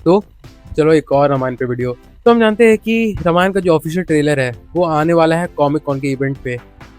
तो चलो एक और रामायण पे वीडियो। तो हम जानते हैं कि रामायण का जो ऑफिशियल ट्रेलर है वो आने वाला है कॉमिक कॉन के इवेंट पे,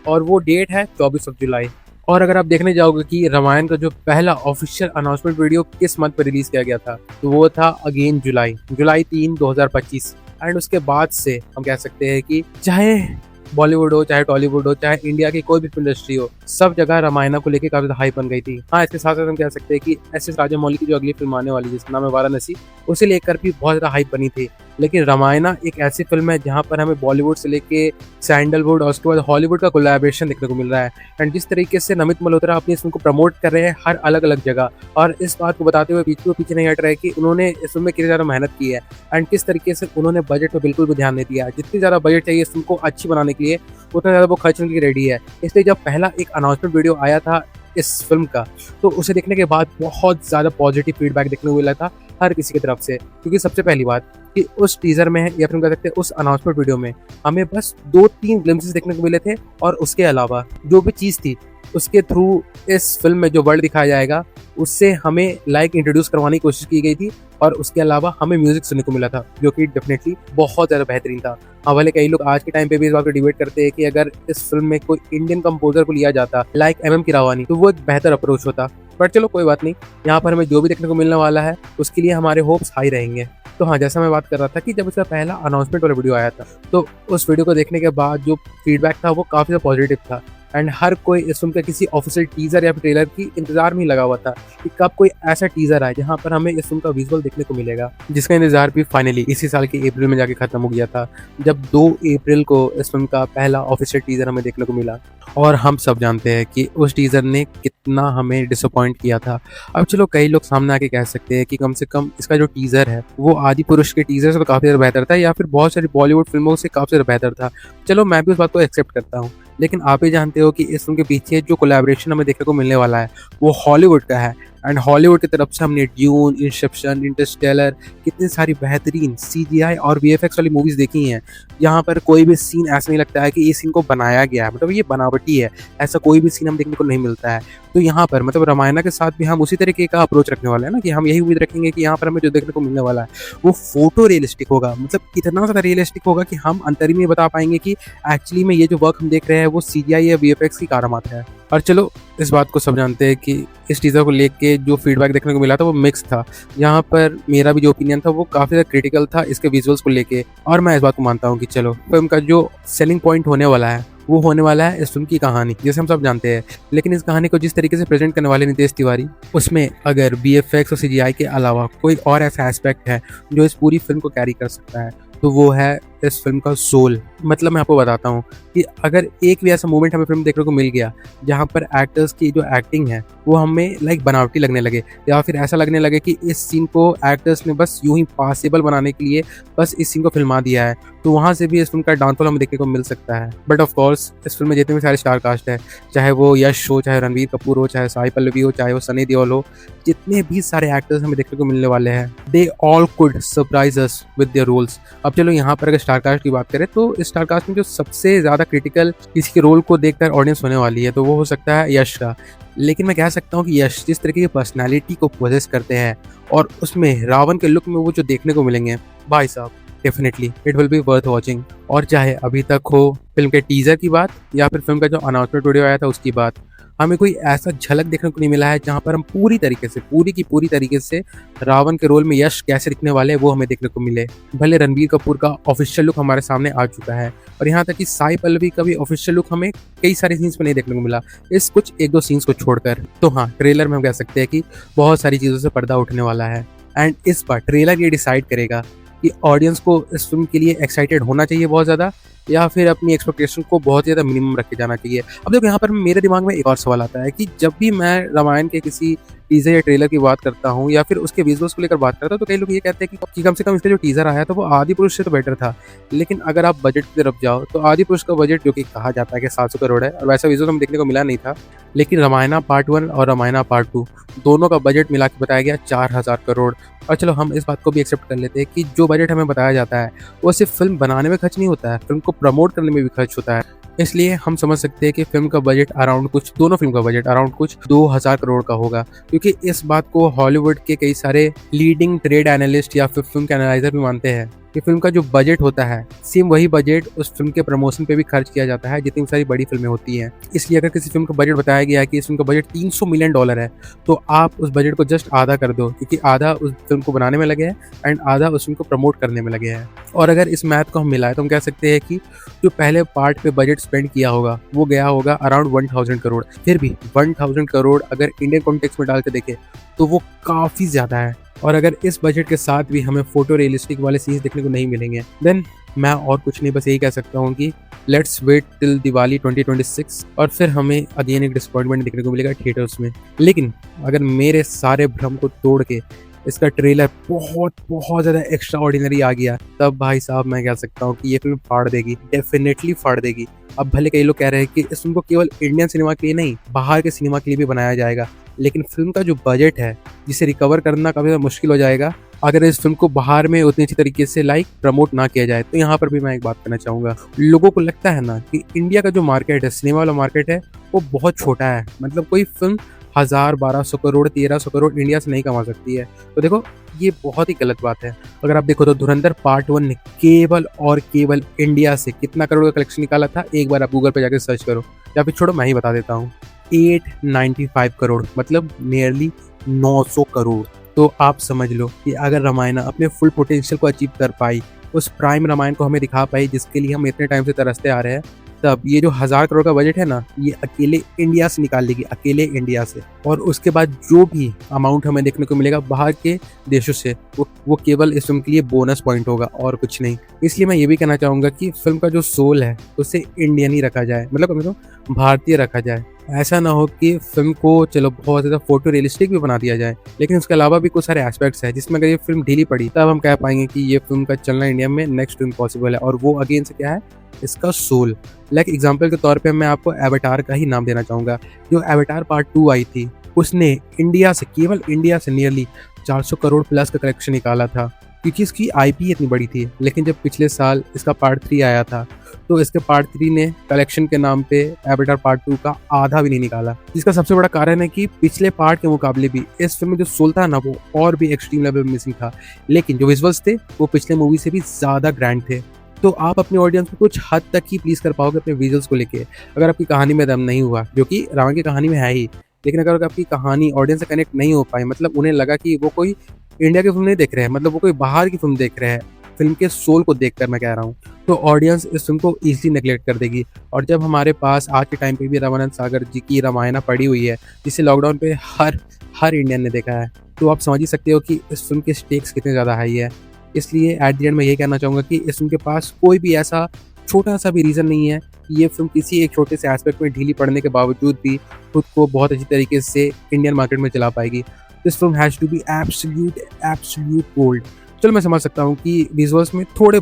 और वो डेट है 24 जुलाई। और अगर आप देखने जाओगे कि रामायण का जो पहला ऑफिशियल अनाउंसमेंट वीडियो किस मंथ पर रिलीज किया गया था, तो वो था अगेन जुलाई 3 2025। एंड उसके बाद से हम कह सकते हैं कि चाहे बॉलीवुड हो, चाहे टॉलीवुड हो, चाहे इंडिया की कोई भी फिल्म इंडस्ट्री हो, सब जगह रामायण को लेकर काफी ज्यादा हाइप बन गई थी। हाँ, इसके साथ साथ हम कह सकते हैं कि एस एस राजामौली की जो अगली फिल्म आने वाली है जिसका नाम है वाराणसी, उसे लेकर भी बहुत ज्यादा हाइप बनी थी। लेकिन रामायण एक ऐसी फिल्म है जहाँ पर हमें बॉलीवुड से लेके सैंडलवुड और उसके बाद हॉलीवुड का कोलैबोरेशन देखने को मिल रहा है। एंड जिस तरीके से नमित मल्होत्रा अपनी इस फिल्म को प्रमोट कर रहे हैं हर अलग अलग जगह, और इस बात को बताते हुए पीछे नहीं हट रहे कि उन्होंने इस फिल्म में कितनी ज्यादा मेहनत की है एंड किस तरीके से उन्होंने बजट पर बिल्कुल भी ध्यान नहीं दिया। जितनी ज्यादा बजट चाहिए इस फिल्म को अच्छी बनाने के लिए, उतना ज्यादा वो खर्च करने के लिए रेडी है। इसलिए जब पहला एक अनाउंसमेंट वीडियो आया था इस फिल्म का, तो उसे देखने के बाद बहुत ज्यादा पॉजिटिव फीडबैक देखने को मिला था हर किसी की तरफ से। क्योंकि सबसे पहली बात कि उस टीजर में या फिर कह सकते हैं उस अनाउंसमेंट वीडियो में हमें बस 2-3 ग्लिम्सेस देखने को मिले थे, और उसके अलावा जो भी चीज़ थी उसके थ्रू इस फिल्म में जो वर्ल्ड दिखाया जाएगा उससे हमें इंट्रोड्यूस करवाने की कोशिश की गई थी। और उसके अलावा हमें म्यूजिक सुनने को मिला था जो कि डेफिनेटली बहुत ज़्यादा बेहतरीन था। हाँ, भले कई लोग आज के टाइम पे भी इस बात को डिबेट करते हैं कि अगर इस फिल्म में कोई इंडियन कंपोजर को लिया जाता MM कीरावानी, तो वो एक बेहतर अप्रोच होता। बट चलो कोई बात नहीं, यहाँ पर हमें जो भी देखने को मिलने वाला है उसके लिए हमारे होप्स हाई रहेंगे। तो हाँ, जैसा मैं बात कर रहा था कि जब इसका पहला अनाउंसमेंट वाला वीडियो आया था, तो उस वीडियो को देखने के बाद जो फीडबैक था वो काफ़ी ज़्यादा पॉजिटिव था। एंड हर कोई इस फिल्म के किसी ऑफिशियल टीजर या फिर ट्रेलर की इंतजार में ही लगा हुआ था कि कब कोई ऐसा टीजर आए जहां पर हमें इस फिल्म का विजुअल देखने को मिलेगा, जिसका इंतजार भी फाइनली इसी साल के अप्रैल में जाके खत्म हो गया था, जब 2 अप्रैल को इस फिल्म का पहला ऑफिशियल टीजर हमें देखने को मिला। और हम सब जानते हैं कि उस टीजर ने कितना हमें डिसअपॉइंट किया था। अब चलो कई लोग सामने आके कह सकते हैं कि कम से कम इसका जो टीजर है वो आदि पुरुष के टीजर से तो काफी ज्यादा बेहतर था, या फिर बहुत सारी बॉलीवुड फिल्मों से काफी ज्यादा बेहतर था। चलो मैं भी उस बात को एक्सेप्ट करता हूँ, लेकिन आप ही जानते हो कि इस फिल्म के पीछे जो कोलैबोरेशन हमें देखने को मिलने वाला है वो हॉलीवुड का है। एंड हॉलीवुड की तरफ से हमने ड्यून, इंसेप्शन, इंटरस्टेलर, कितनी सारी बेहतरीन CGI और VFX वाली मूवीज देखी हैं। यहाँ पर कोई भी सीन ऐसा नहीं लगता है कि इस सीन को बनाया गया है, मतलब ये बनावटी है, ऐसा कोई भी सीन हम देखने को नहीं मिलता है। तो यहाँ पर मतलब रामायण के साथ भी हम उसी तरीके का अप्रोच रखने वाले हैं ना, कि हम यही उम्मीद रखेंगे कि यहाँ पर हमें जो देखने को मिलने वाला है वो फोटो रियलिस्टिक होगा। मतलब इतना ज़्यादा रियलिस्टिक होगा कि हम अंतरिम में बता पाएंगे कि एक्चुअली में ये जो वर्क हम देख रहे हैं वो CGI या VFX की कारामत है। और चलो इस बात को सब जानते हैं कि इस टीज़र को लेके जो फीडबैक देखने को मिला था वो मिक्स था। यहाँ पर मेरा भी जो ओपिनियन था वो काफ़ी ज़्यादा क्रिटिकल था इसके विजुअल्स को लेके, और मैं इस बात को मानता हूँ कि चलो फिल्म का जो सेलिंग पॉइंट होने वाला है वो होने वाला है इस फिल्म की कहानी, जैसे हम सब जानते हैं। लेकिन इस कहानी को जिस तरीके से प्रेजेंट करने वाले नितेश तिवारी, उसमें अगर VFX और CGI के अलावा कोई और ऐसा एस्पेक्ट है जो इस पूरी फिल्म को कैरी कर सकता है, तो वो है इस फिल्म का सोल। मतलब मैं आपको बताता हूँ कि अगर एक भी ऐसा मोमेंट हमें फिल्म देखने को मिल गया जहाँ पर एक्टर्स की जो एक्टिंग है वो हमें बनावटी लगने लगे, या फिर ऐसा लगने लगे कि इस सीन को एक्टर्स ने बस यूं ही पासेबल बनाने के लिए बस इस सीन को फिल्मा दिया है, तो वहाँ से भी इस फिल्म का डाउनफॉल हमें देखने को मिल सकता है। बट ऑफ कोर्स इस फिल्म में जितने भी सारे स्टार कास्ट है, चाहे वो यश हो, चाहे रणवीर कपूर हो, चाहे साई पल्लवी हो, चाहे वो सनी देओल हो, जितने भी सारे एक्टर्स हमें देखने को मिलने वाले हैं, they all could surprise us with their roles. अब चलो यहाँ पर अगर स्टार कास्ट की बात करें तो इस स्टार कास्ट में जो सबसे ज़्यादा क्रिटिकल किसी के रोल को देखकर ऑडियंस होने वाली है तो वो हो सकता है यश का। लेकिन मैं कह सकता हूँ कि यश जिस तरीके की पर्सनैलिटी को पोजेस करते हैं और उसमें रावण के लुक में वो जो देखने को मिलेंगे, भाई साहब definitely it will be worth watching. और चाहे अभी तक हो फिल्म के टीजर की बात या फिर फिल्म का जो अनाउंसमेंट वीडियो आया था उसकी बात, हमें कोई ऐसा झलक देखने को नहीं मिला है जहां पर हम पूरी की पूरी तरीके से रावण के रोल में यश कैसे दिखने वाले हैं वो हमें देखने को मिले। भले रणबीर कपूर का ऑफिशियल लुक हमारे सामने आ चुका है, और यहाँ तक कि साई पल्लवी का भी ऑफिशियल लुक हमें कई सारे सीन्स में नहीं देखने को मिला, इस कुछ 1-2 सीन्स को छोड़कर। तो हाँ, ट्रेलर में हम कह सकते हैं कि बहुत सारी चीज़ों से पर्दा उठने वाला है। एंड इस बार ट्रेलर ये डिसाइड करेगा कि ऑडियंस को इस फिल्म के लिए एक्साइटेड होना चाहिए बहुत ज़्यादा, या फिर अपनी एक्सपेक्टेशन को बहुत ज़्यादा मिनिमम रख के जाना चाहिए। अब देखो यहाँ पर मेरे दिमाग में एक और सवाल आता है कि जब भी मैं रामायण के किसी टीजर या ट्रेलर की बात करता हूँ या फिर उसके विजुअल्स को लेकर बात करता हूँ, तो कई लोग ये कहते हैं कि कम से कम इसका जो टीजर आया था वो आदि पुरुष से तो बेटर था। लेकिन अगर आप बजट की तरफ जाओ तो आदि पुरुष का बजट जो कि कहा जाता है कि 700 करोड़ है, और वैसा विजुअल हमें देखने को मिला नहीं था। लेकिन रामायण पार्ट 1 और रामायण पार्ट 2 दोनों का बजट मिला के बताया गया 4000 करोड़। और चलो हम इस बात को भी एक्सेप्ट कर लेते हैं कि जो बजट हमें बताया जाता है वो सिर्फ फिल्म बनाने में खर्च नहीं होता है, फिल्म को प्रमोट करने में भी खर्च होता है। इसलिए हम समझ सकते हैं कि फिल्म का बजट अराउंड कुछ, दोनों फिल्म का बजट अराउंड कुछ 2000 करोड़ का होगा, क्योंकि इस बात को हॉलीवुड के कई सारे लीडिंग ट्रेड एनालिस्ट या फिर फिल्म के एनालाइजर भी मानते हैं कि फिल्म का जो बजट होता है सेम वही बजट उस फिल्म के प्रमोशन पे भी खर्च किया जाता है जितनी सारी बड़ी फिल्में होती हैं। इसलिए अगर किसी फिल्म का बजट बताया गया है कि इस फिल्म का बजट $300 मिलियन है, तो आप उस बजट को जस्ट आधा कर दो, क्योंकि आधा उस फिल्म को बनाने में लगे हैं एंड आधा उस फिल्म को प्रमोट करने में लगे हैं। और अगर इस मैथ को हम मिलाएं तो हम कह सकते हैं कि जो पहले पार्ट पे बजट स्पेंड किया होगा वो गया होगा अराउंड 1000 करोड़। फिर भी 1000 करोड़ अगर इंडियन कॉन्टेक्स्ट में डाल के देखें तो वो काफ़ी ज़्यादा है। और अगर इस बजट के साथ भी हमें फोटो रियलिस्टिक वाले सीन्स देखने को नहीं मिलेंगे, देन मैं और कुछ नहीं, बस यही कह सकता हूँ कि लेट्स वेट टिल दिवाली 2026 और फिर हमें अगेन एक डिसअपॉइंटमेंट देखने को मिलेगा थिएटर्स में। लेकिन अगर मेरे सारे भ्रम को तोड़ के इसका ट्रेलर बहुत बहुत ज़्यादा एक्स्ट्रा ऑर्डिनरी आ गया, तब भाई साहब मैं कह सकता हूँ कि ये फिल्म फाड़ देगी, डेफिनेटली फाड़ देगी। अब भले कई लोग कह रहे हैं कि इस फिल्म को केवल इंडियन सिनेमा के लिए नहीं, बाहर के सिनेमा के लिए भी बनाया जाएगा, लेकिन फिल्म का जो बजट है जिसे रिकवर करना काफ़ी ज़्यादा मुश्किल हो जाएगा अगर इस फिल्म को बाहर में उतनी अच्छी तरीके से प्रमोट ना किया जाए। तो यहाँ पर भी मैं एक बात करना चाहूँगा, लोगों को लगता है ना कि इंडिया का जो मार्केट है, सिनेमा वाला मार्केट है, वो बहुत छोटा है, मतलब कोई फिल्म 1000, 1200 करोड़, 1300 करोड़ इंडिया से नहीं कमा सकती है। तो देखो ये बहुत ही गलत बात है। अगर आप देखो तो धुरंधर पार्ट 1 ने केवल और केवल इंडिया से कितना करोड़ का कलेक्शन निकाला था, एक बार आप गूगल पे जाकर सर्च करो, या फिर छोड़ो मैं ही बता देता हूँ, 895 करोड़, मतलब नियरली 900 करोड़। तो आप समझ लो कि अगर रामायण अपने फुल पोटेंशियल को अचीव कर पाई, उस प्राइम रामायण को हमें दिखा पाई जिसके लिए हम इतने टाइम से तरसते आ रहे हैं, तब ये जो 1000 करोड़ का बजट है ना, ये अकेले इंडिया से निकाल लेगी, अकेले इंडिया से। और उसके बाद जो भी अमाउंट हमें देखने को मिलेगा बाहर के देशों से, वो केवल इस फिल्म के लिए बोनस पॉइंट होगा और कुछ नहीं। इसलिए मैं ये भी कहना चाहूँगा कि फिल्म का जो सोल है उसे इंडियन ही रखा जाए, मतलब तो भारतीय रखा जाए। ऐसा ना हो कि फिल्म को चलो बहुत ज़्यादा फोटो रियलिस्टिक भी बना दिया जाए, लेकिन उसके अलावा भी कुछ सारे एस्पेक्ट्स हैं जिसमें अगर ये फिल्म ढीली पड़ी तब हम कह पाएंगे कि ये फिल्म का चलना इंडिया में नेक्स्ट टू इम्पॉसिबल है। और वो अगेन से क्या है, इसका सोल। लाइक एग्जाम्पल के तौर पे मैं आपको एवेटार का ही नाम देना चाहूँगा। जो एवेटार पार्ट 2 आई थी उसने इंडिया से, केवल इंडिया से नियरली 400 करोड़ प्लस का कलेक्शन निकाला था, क्योंकि इसकी आईपी इतनी बड़ी थी। लेकिन जब पिछले साल इसका पार्ट 3 आया था तो इसके पार्ट 3 ने कलेक्शन के नाम पे एवेटार पार्ट 2 का आधा भी नहीं निकाला, जिसका सबसे बड़ा कारण है कि पिछले पार्ट के मुकाबले भी इस फिल्म में जो सोल था ना, वो और भी एक्सट्रीम लेवल में मिसिंग था। लेकिन जो विजुअल्स थे वो पिछले मूवी से भी ज़्यादा ग्रैंड थे। तो आप अपनी ऑडियंस को कुछ हद तक ही प्लीज़ कर पाओगे अपने विजुअल्स को लेके, अगर आपकी कहानी में दम नहीं हुआ, जो कि रावण की कहानी में है ही। लेकिन अगर आपकी कहानी ऑडियंस से कनेक्ट नहीं हो पाई, मतलब उन्हें लगा कि वो कोई इंडिया की फिल्म नहीं देख रहे हैं, मतलब वो कोई बाहर की फिल्म देख रहे हैं, फिल्म के सोल को देखकर मैं कह रहा हूँ, तो ऑडियंस इस फिल्म को ईजिली नेगलेक्ट कर देगी। और जब हमारे पास आज के टाइम पे भी रामानंद सागर जी की रामायण पड़ी हुई है, जिसे लॉकडाउन पे हर इंडियन ने देखा है, तो आप समझ ही सकते हो कि इस फिल्म के स्टेक्स कितने ज़्यादा हाई है। इसलिए एट द एंड मैं ये कहना चाहूँगा कि इस फिल्म के पास कोई भी ऐसा छोटा सा भी रीज़न नहीं है कि ये फिल्म किसी एक छोटे से एस्पेक्ट में ढीली पड़ने के बावजूद भी खुद को बहुत अच्छी तरीके से इंडियन मार्केट में चला पाएगी। This film has to be absolute gold. चलो मैं समझ सकता हूँ कि विजुअल्स में थोड़े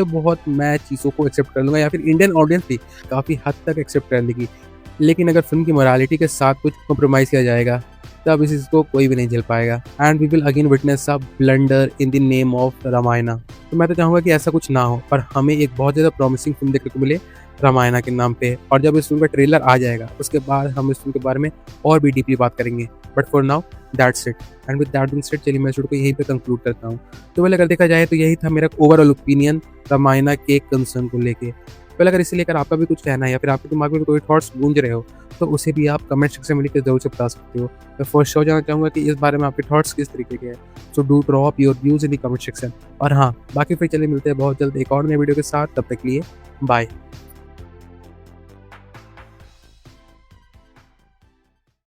बहुत मैं चीज़ों को एक्सेप्ट कर लूँगा, या फिर इंडियन ऑडियंस भी काफ़ी हद तक एक्सेप्ट कर लेगी। लेकिन अगर फिल्म की मोरालिटी के साथ कुछ कॉम्प्रोमाइज़ किया जाएगा तब इस चीज़ को कोई भी नहीं झेल पाएगा, and we will again witness a blunder in the name of Ramayan. तो मैं तो चाहूँगा कि ऐसा कुछ ना हो, पर हमें एक बहुत ज़्यादा प्रॉमिसिंग फिल्म देखने को मिले रामायण के नाम पे। और जब इस फिल्म का ट्रेलर आ जाएगा उसके बाद हम इस फिल्म के बारे में और भी डीपली बात करेंगे। But for now that's it, and with that being said चलिए मैं वीडियो को यहीं पे कंक्लूड करता हूँ। तो पहले अगर देखा जाए तो यही था मेरा ओवरऑल ओपिनियन रामायण के कंसर्न को लेके। पहले अगर इसे लेकर आपका भी कुछ कहना है या फिर आपके दिमाग में कोई थॉट्स गूंज रहे हो तो उसे भी आप कमेंट सेक्शन में लिखकर जरूर से बता सकते हो। मैं फर्स्ट शो जानना चाहूँगा कि इस बारे में आपके थॉट्स किस तरीके के हैं। So do drop your views in the comment section. और हाँ, बाकी फिर चलिए मिलते हैं बहुत जल्द एक और नए वीडियो के साथ। तब तक के लिए बाय।